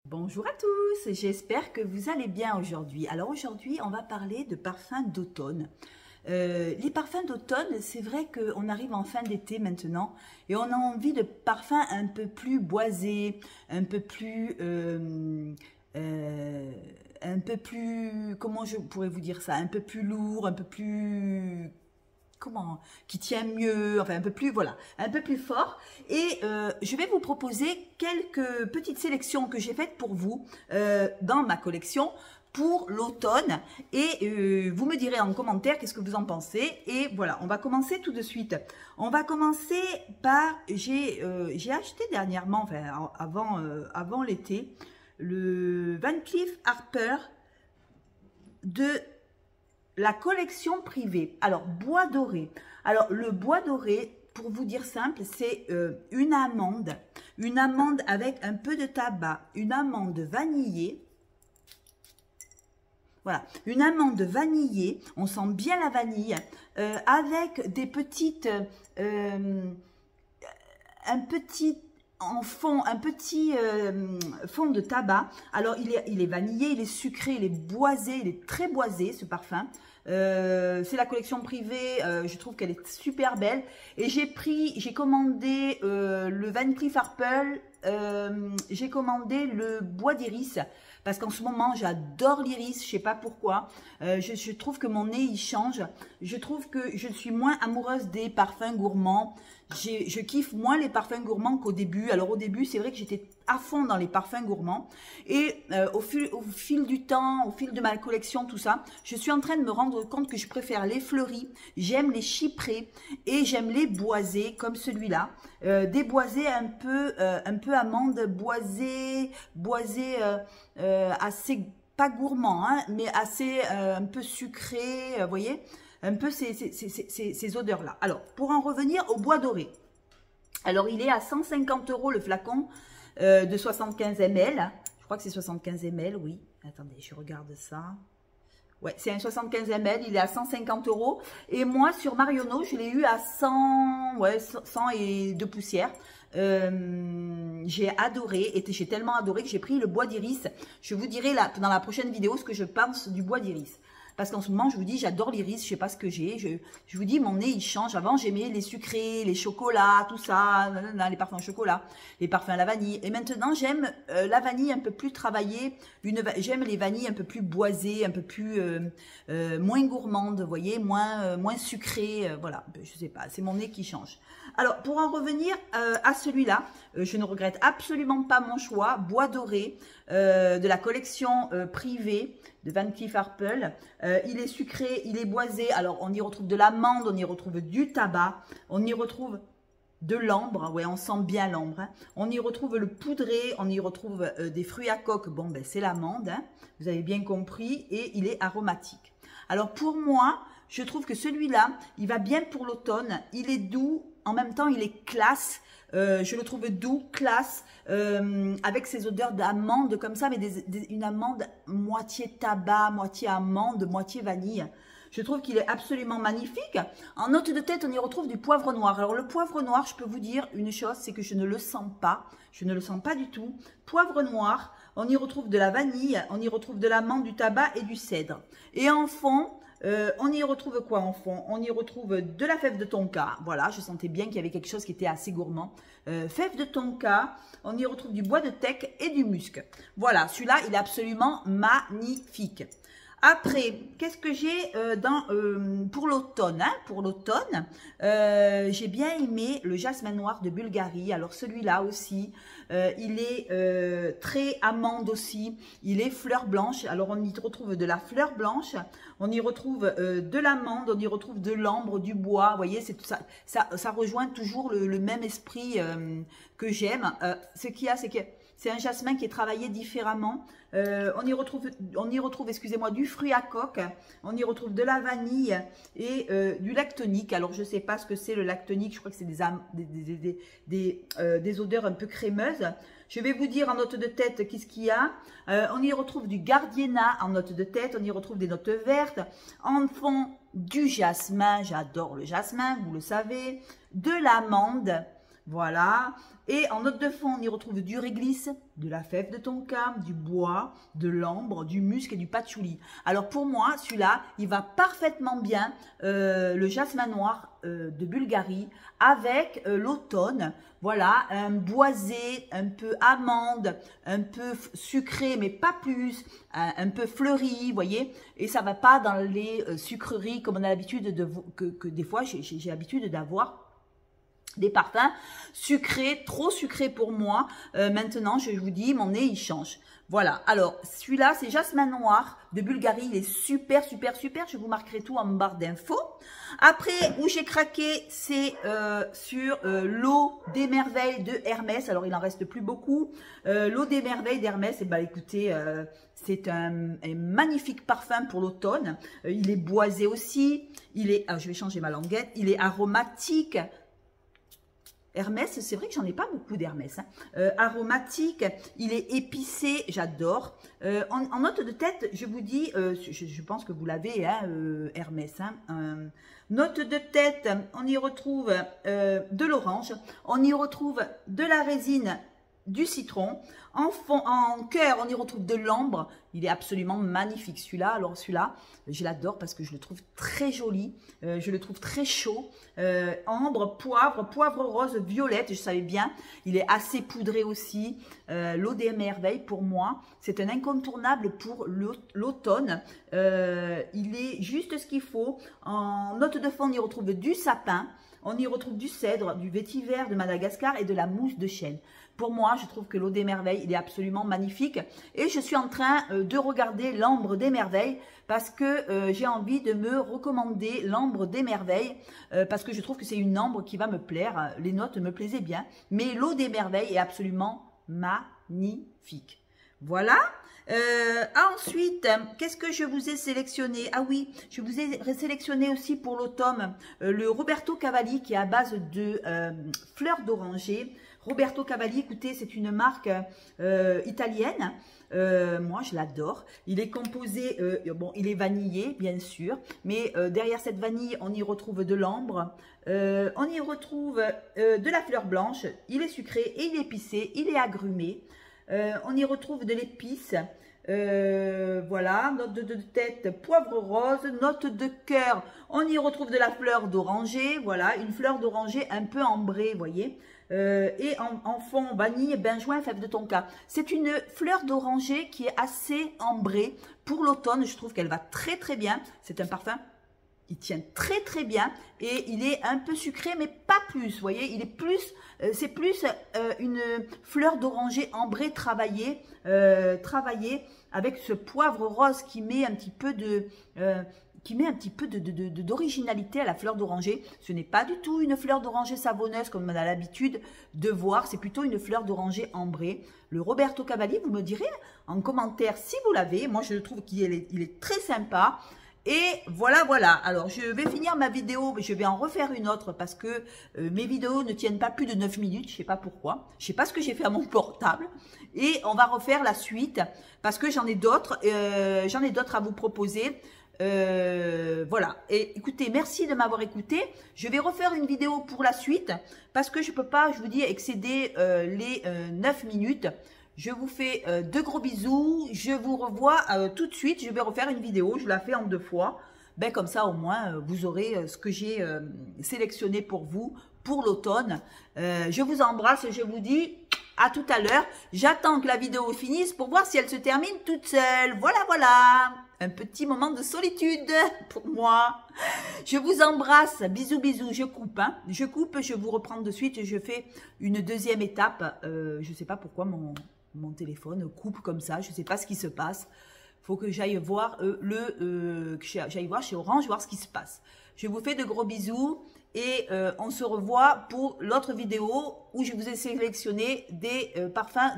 Bonjour à tous, j'espère que vous allez bien aujourd'hui. Alors aujourd'hui, on va parler de parfums d'automne. Les parfums d'automne, c'est vrai qu'on arrive en fin d'été maintenant et on a envie de parfums un peu plus boisés, comment je pourrais vous dire ça, un peu plus lourd, un peu plus qui tient mieux, enfin un peu plus, voilà, un peu plus fort. Et je vais vous proposer quelques petites sélections que j'ai faites pour vous dans ma collection pour l'automne. Et vous me direz en commentaire qu'est-ce que vous en pensez. Et voilà, on va commencer tout de suite. On va commencer par, j'ai acheté dernièrement, enfin avant l'été, le Van Cleef Arpels de la collection privée. Alors, bois doré. Alors, le bois doré, pour vous dire simple, c'est une amande avec un peu de tabac, une amande vanillée. Voilà, une amande vanillée, on sent bien la vanille, avec des petites, un petit fond de tabac. Alors il est vanillé, il est sucré, il est boisé, il est très boisé ce parfum. C'est la collection privée, je trouve qu'elle est super belle. Et j'ai commandé le Van Cleef Arpels, j'ai commandé le bois d'iris. Parce qu'en ce moment, j'adore l'iris, je sais pas pourquoi. Je trouve que mon nez, il change. Je trouve que je suis moins amoureuse des parfums gourmands. Je kiffe moins les parfums gourmands qu'au début. Alors au début, c'est vrai que j'étais à fond dans les parfums gourmands. Et au fil du temps, au fil de ma collection, tout ça, je suis en train de me rendre compte que je préfère les fleuris. J'aime les chyprés et j'aime les boisés comme celui-là. Des boisés un peu amande, boisé assez, pas gourmand, hein, mais assez un peu sucré, vous voyez, un peu ces odeurs-là. Alors, pour en revenir au bois doré, alors il est à 150 € le flacon de 75 ml. Je crois que c'est 75 ml, oui. Attendez, je regarde ça. Ouais, c'est un 75 ml, il est à 150 €. Et moi, sur Marionneau, je l'ai eu à 100, ouais, 100 et 2 poussières. J'ai adoré, et j'ai tellement adoré que j'ai pris le bois d'iris. Je vous dirai là, dans la prochaine vidéo ce que je pense du bois d'iris. Parce qu'en ce moment, je vous dis, j'adore l'iris, je sais pas ce que j'ai. Je vous dis, mon nez, il change. Avant, j'aimais les sucrés, les chocolats, tout ça, les parfums au chocolat, les parfums à la vanille. Et maintenant, j'aime la vanille un peu plus travaillée. J'aime les vanilles un peu plus boisées, un peu plus moins gourmandes, vous voyez, moins sucrées. Voilà, je sais pas, c'est mon nez qui change. Alors, pour en revenir à celui-là, je ne regrette absolument pas mon choix. Bois doré de la collection privée de Van Cleef Arpels. Il est sucré, il est boisé. Alors, on y retrouve de l'amande, on y retrouve du tabac, on y retrouve de l'ambre. Ouais, on sent bien l'ambre. Hein. On y retrouve le poudré, on y retrouve des fruits à coque. Bon, ben, c'est l'amande, hein, vous avez bien compris. Et il est aromatique. Alors, pour moi, je trouve que celui-là, il va bien pour l'automne. Il est doux, en même temps, il est classe. Je le trouve doux, classe, avec ces odeurs d'amande comme ça, mais une amande moitié tabac, moitié amande, moitié vanille. Je trouve qu'il est absolument magnifique. En note de tête, on y retrouve du poivre noir. Alors le poivre noir, je peux vous dire une chose, c'est que je ne le sens pas. Je ne le sens pas du tout. Poivre noir, on y retrouve de la vanille, on y retrouve de l'amande, du tabac et du cèdre. Et en fond, on y retrouve quoi en fond? On y retrouve de la fève de tonka. Voilà, je sentais bien qu'il y avait quelque chose qui était assez gourmand. Fève de tonka, on y retrouve du bois de teck et du musc. Voilà, celui-là, il est absolument magnifique. Après, qu'est-ce que j'ai pour l'automne, hein, pour l'automne, j'ai bien aimé le jasmin noir de Bulgarie. Alors celui-là aussi, il est très amande aussi. Il est fleur blanche. Alors on y retrouve de la fleur blanche, on y retrouve de l'amande, on y retrouve de l'ambre, du bois. Vous voyez, c'est tout ça. Ça rejoint toujours le même esprit que j'aime. Ce qu'il y a, c'est que c'est un jasmin qui est travaillé différemment. On y retrouve, excusez-moi, du fruit à coque. On y retrouve de la vanille et du lactonique. Alors, je ne sais pas ce que c'est le lactonique. Je crois que c'est des odeurs un peu crémeuses. Je vais vous dire en note de tête qu'est-ce qu'il y a. On y retrouve du gardena en note de tête. On y retrouve des notes vertes. En fond, du jasmin. J'adore le jasmin, vous le savez. De l'amande. Voilà. Et en note de fond, on y retrouve du réglisse, de la fève de tonka, du bois, de l'ambre, du musc et du patchouli. Alors pour moi, celui-là, il va parfaitement bien, le jasmin noir de Bulgarie avec l'automne. Voilà, un boisé, un peu amande, un peu sucré, mais pas plus, un peu fleuri, vous voyez. Et ça va pas dans les sucreries comme on a l'habitude que des fois, j'ai l'habitude d'avoir. Des parfums sucrés, trop sucrés pour moi. Maintenant, je vous dis, mon nez, il change. Voilà. Alors, celui-là, c'est Jasmin Noir de Bulgarie. Il est super, super, super. Je vous marquerai tout en barre d'infos. Après, où j'ai craqué, c'est sur l'eau des merveilles de Hermès. Alors, il en reste plus beaucoup. L'eau des merveilles d'Hermès, eh ben, écoutez, c'est un magnifique parfum pour l'automne. Il est boisé aussi. Il est, je vais changer ma languette. Il est aromatique. Hermès, c'est vrai que j'en ai pas beaucoup d'Hermès. Hein. Aromatique, il est épicé, j'adore. En note de tête, je vous dis, je pense que vous l'avez, hein, Hermès. Hein, note de tête, on y retrouve de l'orange, on y retrouve de la résine, du citron. En cœur, on y retrouve de l'ambre. Il est absolument magnifique celui-là. Alors celui-là, je l'adore parce que je le trouve très joli. Je le trouve très chaud. Ambre, poivre rose, violette. Je savais bien. Il est assez poudré aussi. L'eau des merveilles, pour moi, c'est un incontournable pour l'automne. Il est juste ce qu'il faut. En note de fond, on y retrouve du sapin. On y retrouve du cèdre, du vétiver de Madagascar et de la mousse de chêne. Pour moi, je trouve que l'eau des merveilles, il est absolument magnifique. Et je suis en train de regarder l'ambre des merveilles parce que j'ai envie de me recommander l'ambre des merveilles parce que je trouve que c'est une ambre qui va me plaire. Les notes me plaisaient bien. Mais l'eau des merveilles est absolument magnifique. Voilà. Ensuite, qu'est-ce que je vous ai sélectionné? Ah oui, je vous ai sélectionné aussi pour l'automne le Roberto Cavalli qui est à base de fleurs d'oranger. Roberto Cavalli, écoutez, c'est une marque italienne. Moi, je l'adore. Il est composé, bon, il est vanillé, bien sûr, mais derrière cette vanille, on y retrouve de l'ambre, on y retrouve de la fleur blanche. Il est sucré et il est épicé, il est agrumé. On y retrouve de l'épice. Voilà, note de tête, poivre rose, note de cœur, on y retrouve de la fleur d'oranger, voilà, une fleur d'oranger un peu ambrée, vous voyez, et en fond, vanille, benjoin, fève de tonka. C'est une fleur d'oranger qui est assez ambrée pour l'automne, je trouve qu'elle va très très bien, c'est un parfum. Il tient très très bien et il est un peu sucré mais pas plus, vous voyez, il est plus, c'est plus une fleur d'oranger ambrée travaillée avec ce poivre rose qui met un petit peu d'originalité à la fleur d'oranger. Ce n'est pas du tout une fleur d'oranger savonneuse comme on a l'habitude de voir, c'est plutôt une fleur d'oranger ambrée. Le Roberto Cavalli, vous me direz en commentaire si vous l'avez, moi je trouve qu'il est très sympa. Et voilà, voilà. Alors, je vais finir ma vidéo, mais je vais en refaire une autre parce que mes vidéos ne tiennent pas plus de 9 minutes. Je sais pas pourquoi. Je sais pas ce que j'ai fait à mon portable. Et on va refaire la suite parce que j'en ai d'autres. J'en ai d'autres à vous proposer. Voilà. Et écoutez, merci de m'avoir écouté. Je vais refaire une vidéo pour la suite parce que je peux pas, je vous dis, excéder les 9 minutes. Je vous fais de gros bisous. Je vous revois tout de suite. Je vais refaire une vidéo. Je la fais en 2 fois. Ben, comme ça, au moins, vous aurez ce que j'ai sélectionné pour vous pour l'automne. Je vous embrasse. Je vous dis à tout à l'heure. J'attends que la vidéo finisse pour voir si elle se termine toute seule. Voilà, voilà. Un petit moment de solitude pour moi. Je vous embrasse. Bisous, bisous. Je coupe. Hein. Je coupe. Je vous reprends de suite. Je fais une deuxième étape. Je ne sais pas pourquoi mon téléphone coupe comme ça, je ne sais pas ce qui se passe. Il faut que j'aille voir j'aille voir chez Orange, voir ce qui se passe. Je vous fais de gros bisous et on se revoit pour l'autre vidéo où je vous ai sélectionné des parfums